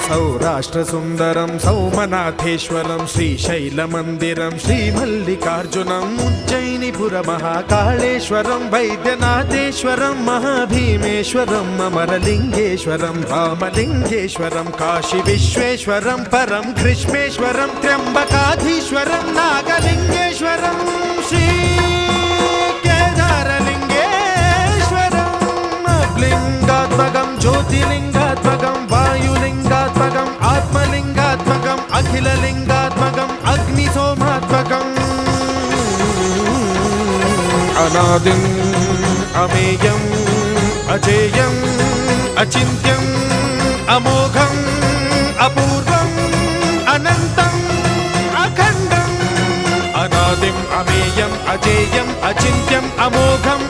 సౌరాష్ట్రసుందరం సౌమనాథేశ్వరం శ్రీశైలమందిరం శ్రీమల్లికార్జునం ఉజ్జయినిపురమహాకాళేశ్వరం వైద్యనాథేశ్వరం మహాభీమేశ్వరం అమరలింగేశ్వరం రామలింగేశ్వరం కాశీ విశ్వేశ్వరం పరం కృష్ణేశ్వరం త్ర్యంబకాధీశ్వరం నాగలింగేశ్వరం శ్రీ కేదారలింగేశ్వరం లింగాత్మకం జ్యోతిలింగాత్మకం వాయులింగాత్మకం ఆత్మలింగాత్మకం అఖిలలింగాత్మకం అగ్నిసోమాత్మకం అనాదిం అమేయం అజేయం అచింత్యం అమోఘం అపూర్వం అనంతం అఖండం అనాదిం అమేయం అజేయం అచింత్యం అమోఘం